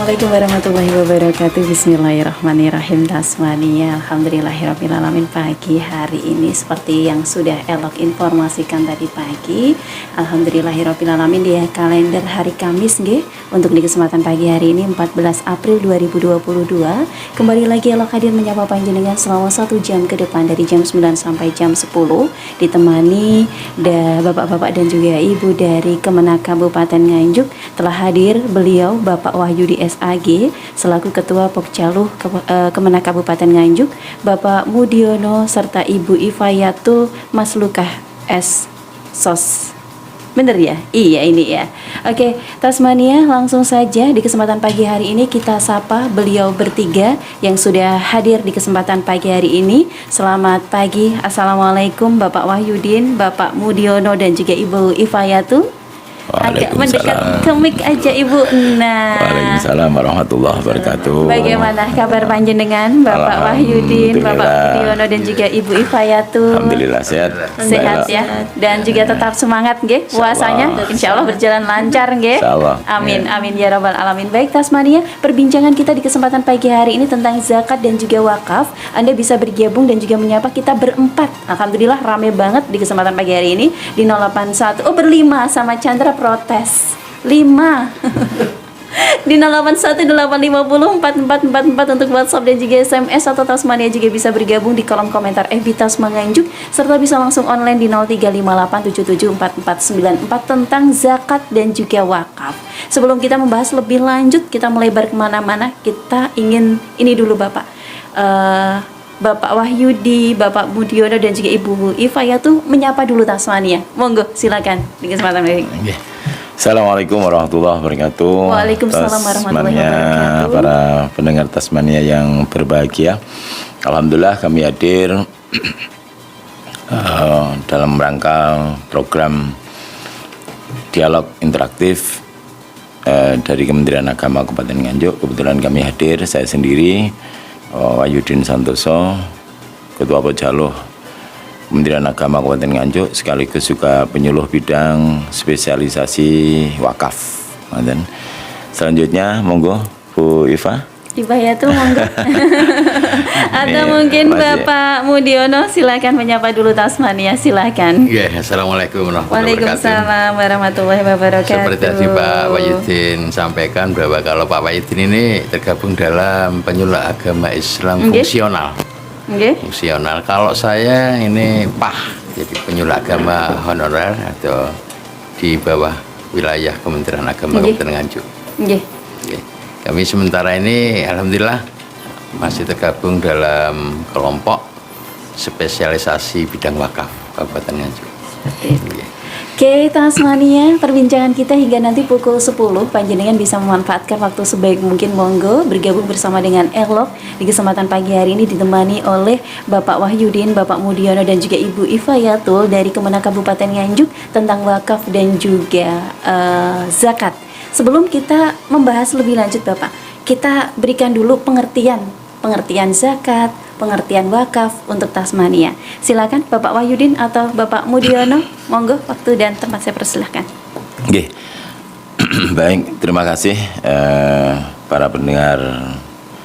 Assalamualaikum warahmatullahi wabarakatuh. Bismillahirrahmanirrahim. Tasmania, alhamdulillahirrahmanirrahim. Pagi hari ini seperti yang sudah Elok informasikan tadi pagi, alhamdulillahirrahmanirrahim, di kalender hari Kamis nggih. Untuk di kesempatan pagi hari ini 14 April 2022, kembali lagi Elok hadir menyapa panjenengan selama 1 jam ke depan dari jam 9 sampai jam 10, ditemani bapak-bapak dan juga ibu dari Kemenak Kabupaten Nganjuk. Telah hadir beliau Bapak Wahyudi SAG selaku Ketua Pokcaluh Kemenak Kabupaten Nganjuk, Bapak Mudiono serta Ibu Ifayatul Maslukah S. Sos. Bener ya? Iya ini ya. Oke, Tasmania, langsung saja di kesempatan pagi hari ini kita sapa beliau bertiga yang sudah hadir di kesempatan pagi hari ini. Selamat pagi. Assalamualaikum Bapak Wahyudin, Bapak Mudiono dan juga Ibu Ifayatul. Agak mendekat ke mic aja Ibu. Nah, Waalaikumsalam warahmatullahi wabarakatuh. Bagaimana kabar panjenengan Bapak Wahyudin, Bapak Mudiono dan juga Ibu Ifayatul? Alhamdulillah sehat. Sehat ya. Dan juga tetap semangat nggih puasanya. Insyaallah berjalan lancar nggih. Amin amin ya rabbal alamin. Baik Tasmania, perbincangan kita di kesempatan pagi hari ini tentang zakat dan juga wakaf. Anda bisa bergabung dan juga menyapa kita berempat. Alhamdulillah rame banget di kesempatan pagi hari ini di 081. Oh, berlima sama Chandra protes 5 di 0818504444 untuk WhatsApp dan juga SMS, atau Tasmania juga bisa bergabung di kolom komentar FB Tasma Nganjuk, serta bisa langsung online di 0358774494 tentang zakat dan juga wakaf. Sebelum kita membahas lebih lanjut, kita melebar kemana-mana, kita ingin ini dulu Bapak Bapak Wahyudi, Bapak Mudiono dan juga Ibu Ifayatul menyapa dulu Tasmania. Monggo silakan di kesempatan ini. Assalamualaikum warahmatullahi wabarakatuh. Waalaikumsalam warahmatullahi wabarakatuh. Para pendengar Tasmania yang berbahagia, alhamdulillah kami hadir dalam rangka program dialog interaktif dari Kementerian Agama Kabupaten Nganjuk. Kebetulan kami hadir, saya sendiri Wahyudin Santoso, Ketua Pokcaluh Kementerian Agama Kabupaten Nganjuk, sekaligus juga penyuluh bidang spesialisasi wakaf. Dan selanjutnya monggo Bu Iva. Ifayatul monggo. Atau mungkin Bapak Mudiono, silakan menyapa dulu Tasmania, silakan. Ya, assalamualaikum warahmatullahi wabarakatuh. Waalaikumsalam warahmatullahi wabarakatuh. Seperti tadi Pak Wahyudin sampaikan bahwa kalau Pak Wahyudin ini tergabung dalam penyuluh agama Islam fungsional. Fungsional. Kalau saya ini jadi penyuluh agama honorer atau di bawah wilayah Kementerian Agama Kabupaten Nganjuk. Kami sementara ini alhamdulillah masih tergabung dalam kelompok spesialisasi bidang wakaf Kabupaten Nganjuk. Oke Tasmania, perbincangan kita hingga nanti pukul 10. Panjenengan bisa memanfaatkan waktu sebaik mungkin. Monggo bergabung bersama dengan Elok di kesempatan pagi hari ini, ditemani oleh Bapak Wahyudin, Bapak Mudiono dan juga Ibu Ifayatul dari Kemenak Kabupaten Nganjuk tentang wakaf dan juga zakat. Sebelum kita membahas lebih lanjut Bapak, kita berikan dulu pengertian zakat, pengertian wakaf untuk Tasmania. Silakan Bapak Wahyudin atau Bapak Mudiono, monggo waktu dan tempat saya persilahkan. Oke. Baik, terima kasih para pendengar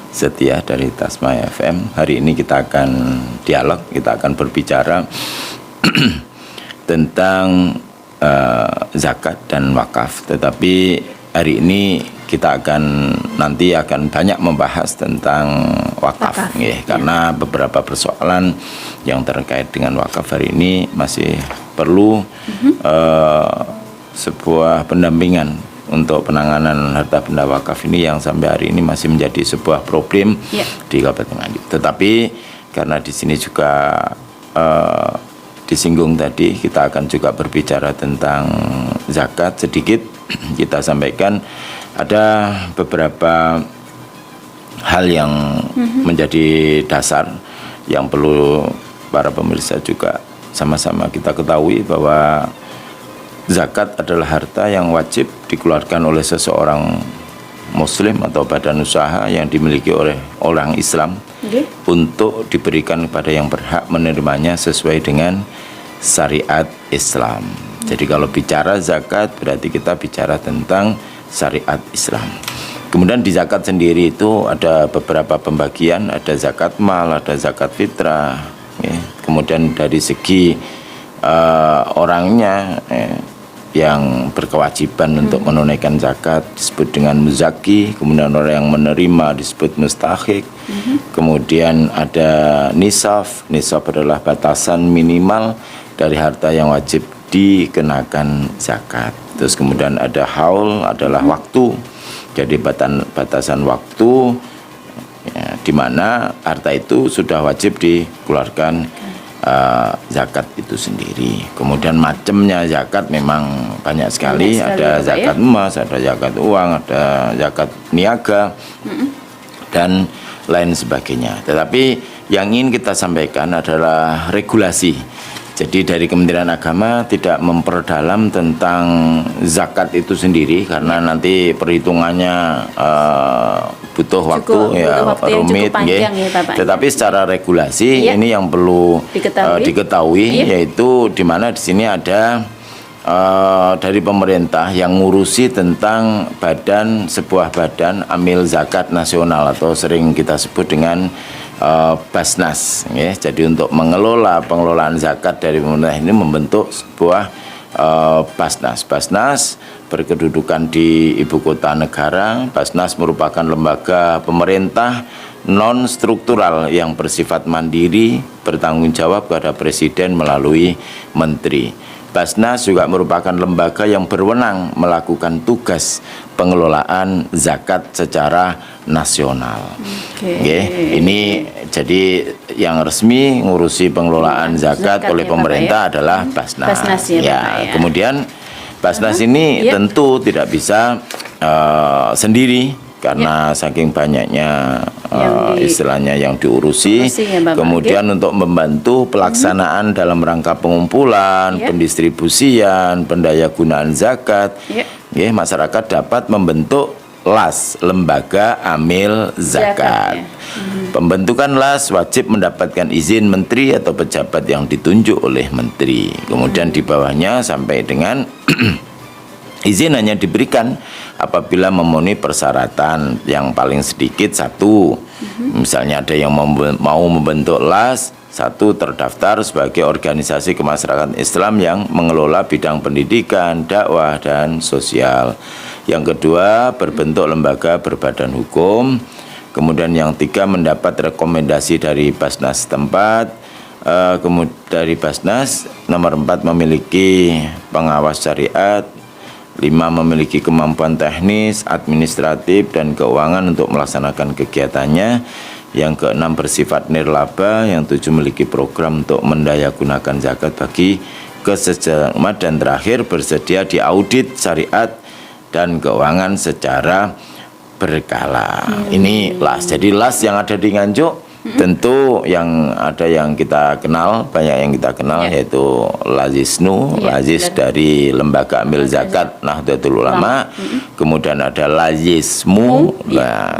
setia dari Tasma FM. Hari ini kita akan dialog, kita akan berbicara tentang zakat dan wakaf. Tetapi hari ini kita nanti akan banyak membahas tentang wakaf. Karena beberapa persoalan yang terkait dengan wakaf hari ini masih perlu sebuah pendampingan untuk penanganan harta benda wakaf ini yang sampai hari ini masih menjadi sebuah problem di Kabupaten Nganjuk. Tetapi karena di sini juga disinggung tadi, kita akan juga berbicara tentang zakat sedikit. Kita sampaikan ada beberapa hal yang menjadi dasar yang perlu para pemirsa juga sama-sama kita ketahui, bahwa zakat adalah harta yang wajib dikeluarkan oleh seseorang muslim atau badan usaha yang dimiliki oleh orang Islam untuk diberikan kepada yang berhak menerimanya sesuai dengan syariat Islam. Jadi kalau bicara zakat berarti kita bicara tentang syariat Islam. Kemudian di zakat sendiri itu ada beberapa pembagian, ada zakat mal, ada zakat fitrah. Kemudian dari segi orangnya yang berkewajiban untuk menunaikan zakat disebut dengan muzaki, kemudian orang yang menerima disebut mustahik. Kemudian ada nisaf adalah batasan minimal dari harta yang wajib dikenakan zakat. Terus kemudian ada haul adalah waktu, jadi batasan waktu ya, di mana harta itu sudah wajib dikeluarkan zakat itu sendiri. Kemudian macamnya zakat memang banyak sekali, ada zakat emas, ada zakat uang, ada zakat niaga dan lain sebagainya. Tetapi yang ingin kita sampaikan adalah regulasi. Jadi dari Kementerian Agama tidak memperdalam tentang zakat itu sendiri karena nanti perhitungannya butuh waktu rumit ya. Tetapi secara regulasi ini yang perlu diketahui yaitu di mana di sini ada dari pemerintah yang ngurusi tentang sebuah badan amil zakat nasional atau sering kita sebut dengan Basnas ya. Jadi untuk pengelolaan zakat dari pemerintah ini membentuk sebuah Basnas berkedudukan di ibu kota negara. Basnas merupakan lembaga pemerintah non struktural yang bersifat mandiri, bertanggung jawab kepada presiden melalui menteri. Basnas juga merupakan lembaga yang berwenang melakukan tugas pengelolaan zakat secara nasional. Ini jadi yang resmi ngurusi pengelolaan zakat oleh pemerintah adalah Basnas. Kemudian Basnas ini tentu tidak bisa sendiri karena saking banyaknya istilahnya yang diurusi. Kemudian untuk membantu pelaksanaan dalam rangka pengumpulan, pendistribusian, pendayagunaan zakat, masyarakat dapat membentuk LAS, Lembaga Amil Zakat. Pembentukan LAS wajib mendapatkan izin menteri atau pejabat yang ditunjuk oleh menteri. Kemudian di bawahnya sampai dengan izin hanya diberikan apabila memenuhi persyaratan yang paling sedikit satu. Misalnya ada yang mau membentuk LAS, satu terdaftar sebagai organisasi kemasyarakatan Islam yang mengelola bidang pendidikan, dakwah, dan sosial. Yang kedua, berbentuk lembaga berbadan hukum. Kemudian yang tiga, mendapat rekomendasi dari Basnas setempat. Kemudian dari Basnas, nomor 4 memiliki pengawas syariat. 5 memiliki kemampuan teknis, administratif, dan keuangan untuk melaksanakan kegiatannya. Yang ke-6 bersifat nirlaba. Yang 7 memiliki program untuk mendayagunakan zakat bagi kesejahteraan umat. Dan terakhir bersedia diaudit syariat dan keuangan secara berkala. Ini LAS. Jadi LAS yang ada di Nganjuk tentu yang ada yang kita kenal, banyak yang kita kenal yaitu Lazisnu, Lazis dari Lembaga Amil Zakat Nahdlatul Ulama. Kemudian ada Lazismu,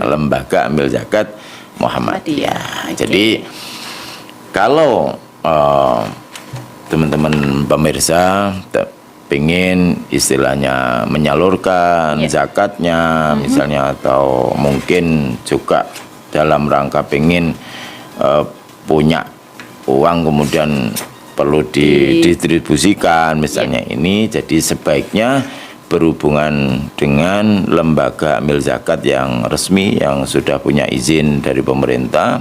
Lembaga Amil Zakat Muhammadiyah. Jadi kalau teman-teman pemirsa pengen istilahnya menyalurkan zakatnya misalnya, atau mungkin juga dalam rangka pengen punya uang kemudian perlu didistribusikan misalnya ini, jadi sebaiknya berhubungan dengan lembaga amil zakat yang resmi yang sudah punya izin dari pemerintah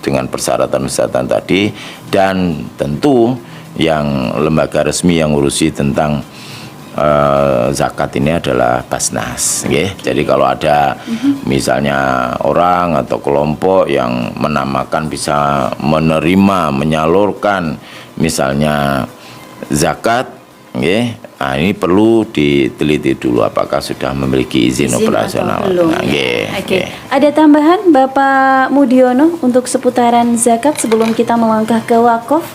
dengan persyaratan-persyaratan tadi, dan tentu yang lembaga resmi yang ngurusi tentang zakat ini adalah Basnas. Jadi kalau ada misalnya orang atau kelompok yang menamakan bisa menerima, menyalurkan misalnya zakat, nah ini perlu diteliti dulu apakah sudah memiliki izin operasional. Ada tambahan Bapak Mudiono untuk seputaran zakat sebelum kita melangkah ke wakaf?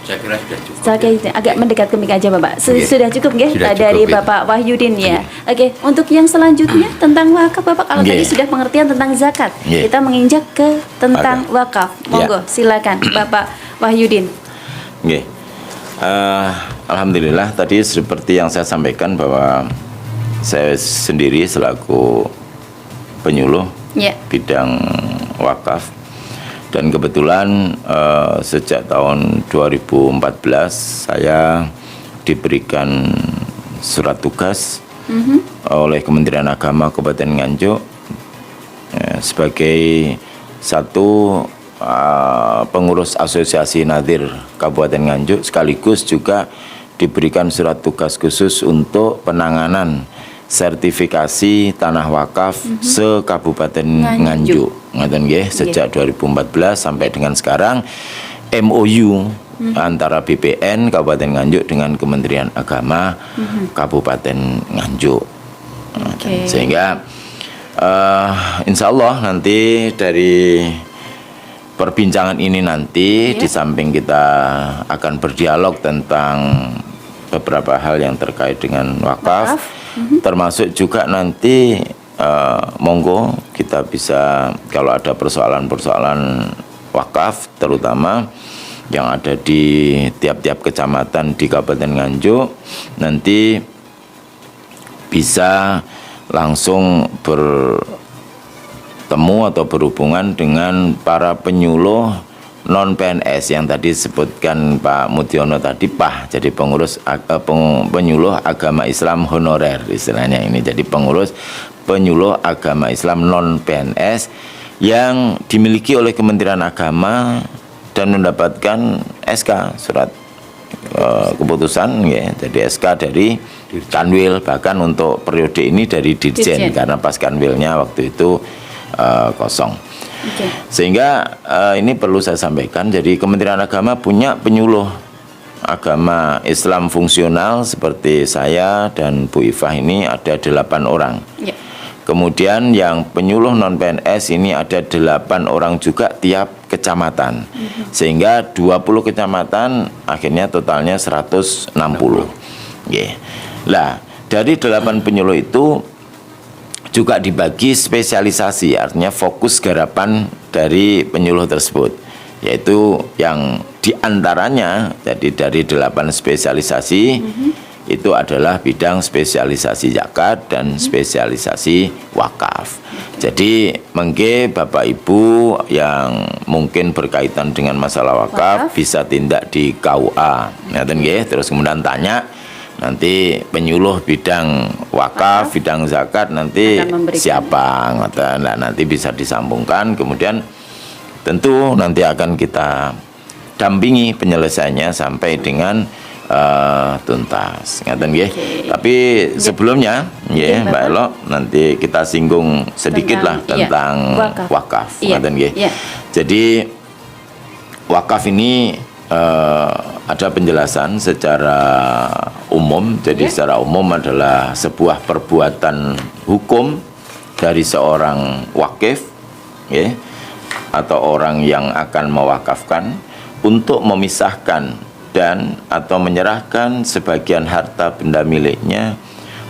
Saya kira sudah cukup. Agak mendekat ke mic aja Bapak. Sudah cukup dari cukup, Bapak Wahyudin ya. Untuk yang selanjutnya tentang wakaf Bapak, kalau tadi sudah pengertian tentang zakat, kita menginjak ke tentang wakaf. Monggo silakan Bapak Wahyudin. Alhamdulillah tadi seperti yang saya sampaikan bahwa saya sendiri selaku penyuluh Ya. bidang wakaf. Dan kebetulan sejak tahun 2014 saya diberikan surat tugas oleh Kementerian Agama Kabupaten Nganjuk sebagai satu pengurus Asosiasi Nadir Kabupaten Nganjuk, sekaligus juga diberikan surat tugas khusus untuk penanganan sertifikasi tanah wakaf se-Kabupaten Nganjuk. Ngaten nggih, sejak 2014 sampai dengan sekarang MOU antara BPN Kabupaten Nganjuk dengan Kementerian Agama Kabupaten Nganjuk. Sehingga insya Allah nanti dari perbincangan ini nanti di samping kita akan berdialog tentang beberapa hal yang terkait dengan wakaf, termasuk juga nanti monggo kita bisa, kalau ada persoalan-persoalan wakaf terutama yang ada di tiap-tiap kecamatan di Kabupaten Nganjuk, nanti bisa langsung bertemu atau berhubungan dengan para penyuluh non PNS yang tadi disebutkan Pak Mudiono tadi, PAH, jadi pengurus penyuluh agama Islam honorer istilahnya ini, jadi pengurus penyuluh agama Islam non PNS yang dimiliki oleh Kementerian Agama dan mendapatkan SK, surat keputusan ya, jadi SK dari Kanwil, bahkan untuk periode ini dari Dirjen karena pas Kanwilnya waktu itu kosong. Sehingga ini perlu saya sampaikan, jadi Kementerian Agama punya penyuluh agama Islam fungsional seperti saya dan Bu Ifah ini ada 8 orang. Kemudian yang penyuluh non PNS ini ada 8 orang juga tiap kecamatan. Sehingga 20 kecamatan akhirnya totalnya 160. Lah, dari 8 penyuluh itu juga dibagi spesialisasi, artinya fokus garapan dari penyuluh tersebut, yaitu yang diantaranya jadi dari 8 spesialisasi itu adalah bidang spesialisasi zakat dan spesialisasi wakaf. Jadi mengke Bapak Ibu yang mungkin berkaitan dengan masalah wakaf bisa tindak di KUA, ngaten nggih, terus kemudian tanya nanti penyuluh bidang wakaf, bidang zakat nanti siapa, nah, nanti bisa disambungkan, kemudian tentu nanti akan kita dampingi penyelesaiannya sampai dengan tuntas, ngaten nggih. Tapi sebelumnya ya Mbak Elo, nanti kita singgung sedikit lah tentang wakaf, ngaten nggih. Jadi wakaf ini ada penjelasan secara umum. Jadi secara umum adalah sebuah perbuatan hukum dari seorang wakif atau orang yang akan mewakafkan untuk memisahkan dan atau menyerahkan sebagian harta benda miliknya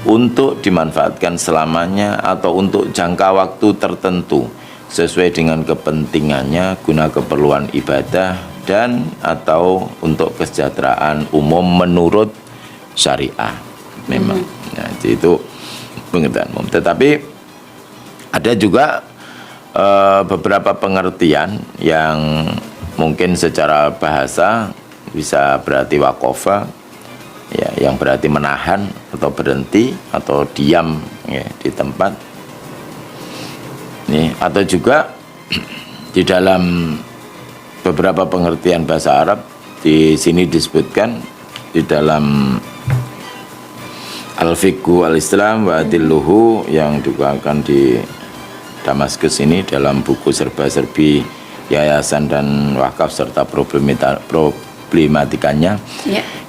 untuk dimanfaatkan selamanya atau untuk jangka waktu tertentu sesuai dengan kepentingannya guna keperluan ibadah dan atau untuk kesejahteraan umum menurut syariah memang. Nah, itu pengertian umum. Tetapi ada juga beberapa pengertian yang mungkin secara bahasa bisa berarti wakofa, ya, yang berarti menahan atau berhenti atau diam ya, di tempat. Nih, atau juga di dalam beberapa pengertian bahasa Arab di sini disebutkan di dalam Al-Fiqhu Al-Islam wa Adilluhu yang juga akan di Damaskus ini dalam buku serba-serbi yayasan dan wakaf serta problematikanya.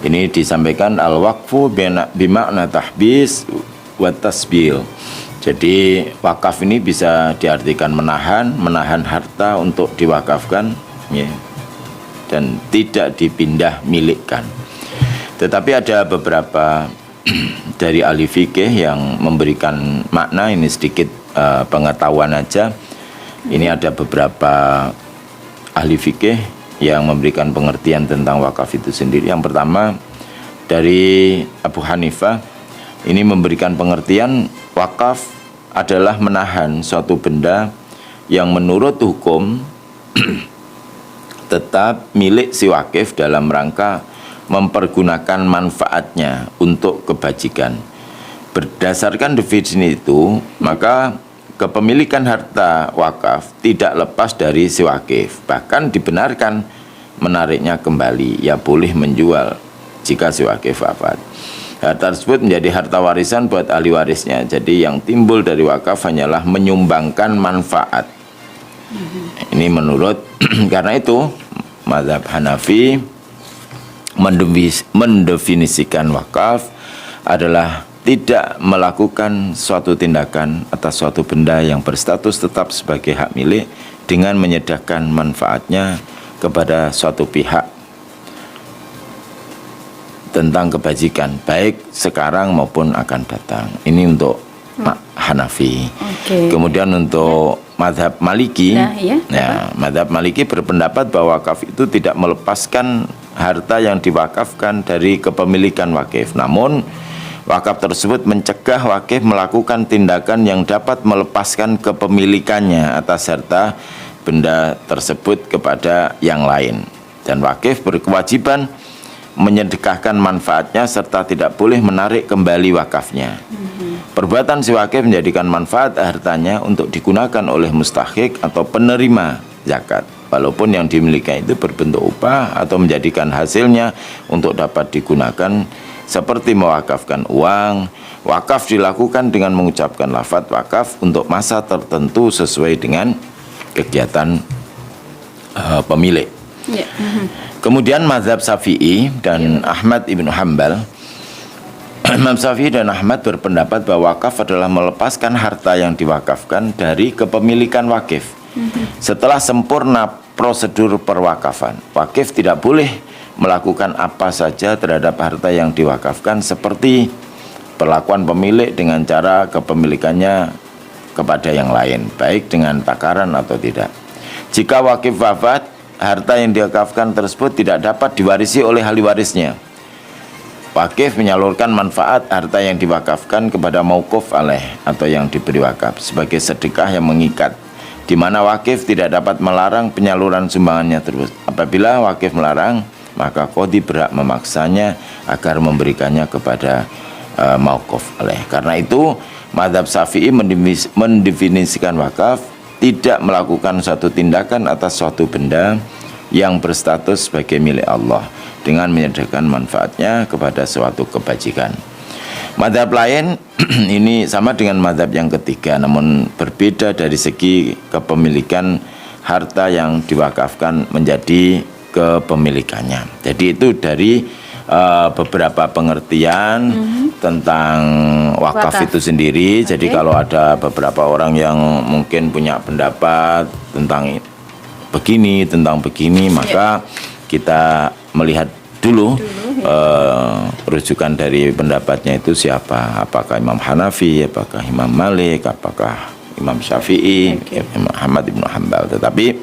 Ini disampaikan al-waqfu bimakna tahbis wa tasbil. Jadi wakaf ini bisa diartikan menahan harta untuk diwakafkan ya, dan tidak dipindah milikkan. Tetapi ada beberapa dari ahli fikih yang memberikan makna, ini sedikit pengetahuan aja. Ini ada beberapa ahli fikih yang memberikan pengertian tentang wakaf itu sendiri. Yang pertama dari Abu Hanifah, ini memberikan pengertian wakaf adalah menahan suatu benda yang menurut hukum tetap milik si wakif dalam rangka mempergunakan manfaatnya untuk kebajikan. Berdasarkan definisi itu, maka kepemilikan harta wakaf tidak lepas dari si wakif. Bahkan dibenarkan menariknya kembali, ya boleh menjual jika si wakif wafat. Harta tersebut menjadi harta warisan buat ahli warisnya. Jadi yang timbul dari wakaf hanyalah menyumbangkan manfaat. Ini menurut karena itu mazhab Hanafi mendefinisikan wakaf adalah tidak melakukan suatu tindakan atas suatu benda yang berstatus tetap sebagai hak milik dengan menyedahkan manfaatnya kepada suatu pihak tentang kebajikan baik sekarang maupun akan datang. Ini untuk Hanafi. Kemudian untuk mazhab Maliki, mazhab Maliki berpendapat bahwa wakaf itu tidak melepaskan harta yang diwakafkan dari kepemilikan wakif. Namun wakaf tersebut mencegah wakif melakukan tindakan yang dapat melepaskan kepemilikannya atas harta benda tersebut kepada yang lain. Dan wakif berkewajiban menyedekahkan manfaatnya serta tidak boleh menarik kembali wakafnya. Perbuatan si wakif menjadikan manfaat hartanya untuk digunakan oleh mustahik atau penerima zakat, walaupun yang dimiliki itu berbentuk upah atau menjadikan hasilnya untuk dapat digunakan seperti mewakafkan uang. Wakaf dilakukan dengan mengucapkan lafadz wakaf untuk masa tertentu sesuai dengan kegiatan pemilik. Kemudian mazhab Syafi'i dan Ahmad ibnu Hambal, Imam Syafi'i dan Ahmad berpendapat bahwa wakaf adalah melepaskan harta yang diwakafkan dari kepemilikan wakif. Setelah sempurna prosedur perwakafan, wakif tidak boleh melakukan apa saja terhadap harta yang diwakafkan seperti perlakuan pemilik dengan cara kepemilikannya kepada yang lain, baik dengan takaran atau tidak. Jika wakif wafat, harta yang diwakafkan tersebut tidak dapat diwarisi oleh ahli warisnya. Wakif menyalurkan manfaat harta yang diwakafkan kepada mauquf alaih atau yang diberi wakaf sebagai sedekah yang mengikat, di mana wakif tidak dapat melarang penyaluran sumbangannya terus. Apabila wakif melarang, maka qadhi berhak memaksanya agar memberikannya kepada mauquf alaih. Karena itu mazhab Syafi'i mendefinisikan wakaf tidak melakukan suatu tindakan atas suatu benda yang berstatus sebagai milik Allah dengan menyediakan manfaatnya kepada suatu kebajikan. Mazhab lain ini sama dengan mazhab yang ketiga, namun berbeda dari segi kepemilikan harta yang diwakafkan menjadi kepemilikannya. Jadi itu dari beberapa pengertian tentang wakaf itu sendiri. Jadi kalau ada beberapa orang yang mungkin punya pendapat tentang begini, maka kita melihat dulu rujukan dari pendapatnya itu siapa, apakah Imam Hanafi, apakah Imam Malik, apakah Imam Syafi'i, Imam Ahmad ibnu Hambal. Tetapi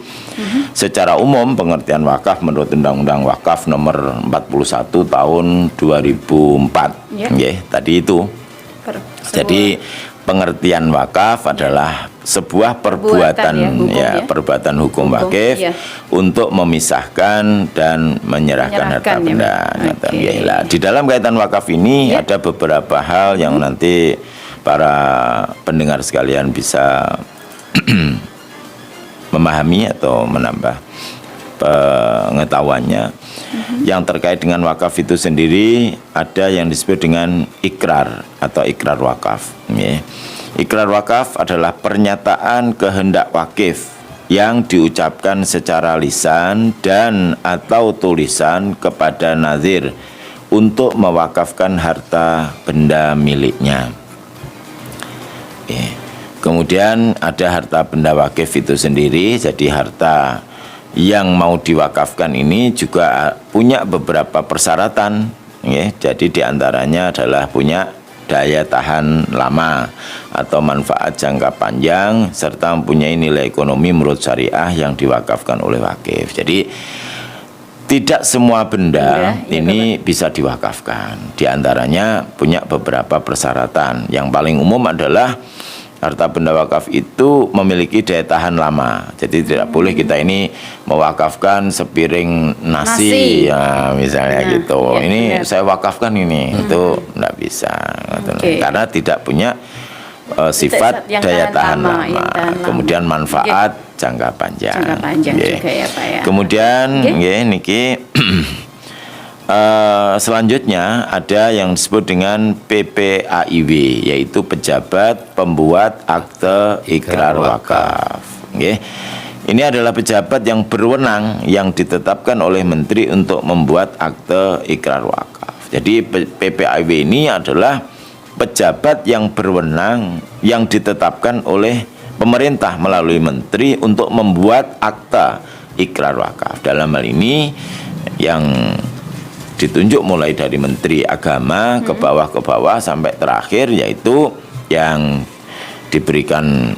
secara umum pengertian wakaf menurut Undang-Undang Wakaf nomor 41 tahun 2004 tadi itu. Jadi pengertian wakaf adalah sebuah perbuatan perbuatan hukum wakif untuk memisahkan dan menyerahkan harta benda. Di dalam kaitan wakaf ini ada beberapa hal yang nanti para pendengar sekalian bisa memahami atau menambah pengetahuannya. Yang terkait dengan wakaf itu sendiri ada yang disebut dengan ikrar atau ikrar wakaf. Ikrar wakaf adalah pernyataan kehendak wakif yang diucapkan secara lisan dan atau tulisan kepada nazir untuk mewakafkan harta benda miliknya. Kemudian ada harta benda wakif itu sendiri. Jadi harta yang mau diwakafkan ini juga punya beberapa persyaratan. Jadi diantaranya adalah punya daya tahan lama atau manfaat jangka panjang serta mempunyai nilai ekonomi menurut syariah yang diwakafkan oleh wakif. Jadi tidak semua benda ini bisa diwakafkan. Di antaranya punya beberapa persyaratan. Yang paling umum adalah harta benda wakaf itu memiliki daya tahan lama. Jadi tidak boleh kita ini mewakafkan sepiring nasi, ya misalnya gitu. Ya, Ini benar. saya wakafkan ini, itu tidak bisa. Karena tidak punya sifat yang daya tahan lama. yang tahan lama. Kemudian manfaat jangka panjang. Jangka panjang Nggih. juga ya Pak ya. Kemudian nggih niki selanjutnya ada yang disebut dengan PPAIW, yaitu pejabat pembuat akte ikrar wakaf. Nggih. Ini adalah pejabat yang berwenang yang ditetapkan oleh menteri untuk membuat akte ikrar wakaf. Jadi PPAIW ini adalah pejabat yang berwenang yang ditetapkan oleh pemerintah melalui menteri untuk membuat akta ikrar wakaf. Dalam hal ini yang ditunjuk mulai dari Menteri Agama ke bawah sampai terakhir, yaitu yang diberikan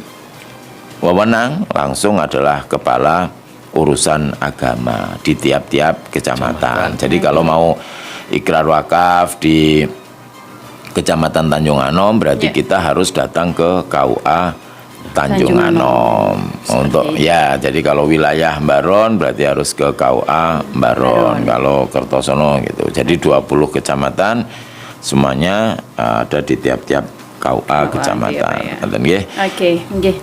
wewenang langsung adalah kepala urusan agama di tiap-tiap kecamatan. Jadi kalau mau ikrar wakaf di Kecamatan Tanjung Anom, berarti kita harus datang ke KUA Tanjung Anom untuk ya. Jadi kalau wilayah Baron berarti harus ke KUA Baron. Kalau Kertosono gitu. Jadi 20 kecamatan semuanya ada di tiap-tiap KUA kecamatan. Oke, nggih.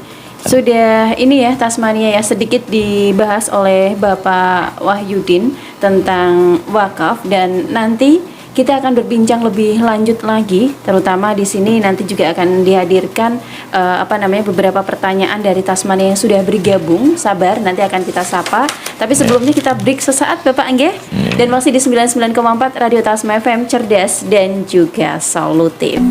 Sudah ini ya Tasmania ya, sedikit dibahas oleh Bapak Wahyudin tentang wakaf, dan nanti kita akan berbincang lebih lanjut lagi, terutama di sini nanti juga akan dihadirkan beberapa pertanyaan dari Tasmania yang sudah bergabung. Sabar, nanti akan kita sapa. Tapi sebelumnya kita break sesaat Bapak nggih. Dan masih di 99,4 Radio Tasma FM, cerdas dan juga solutif.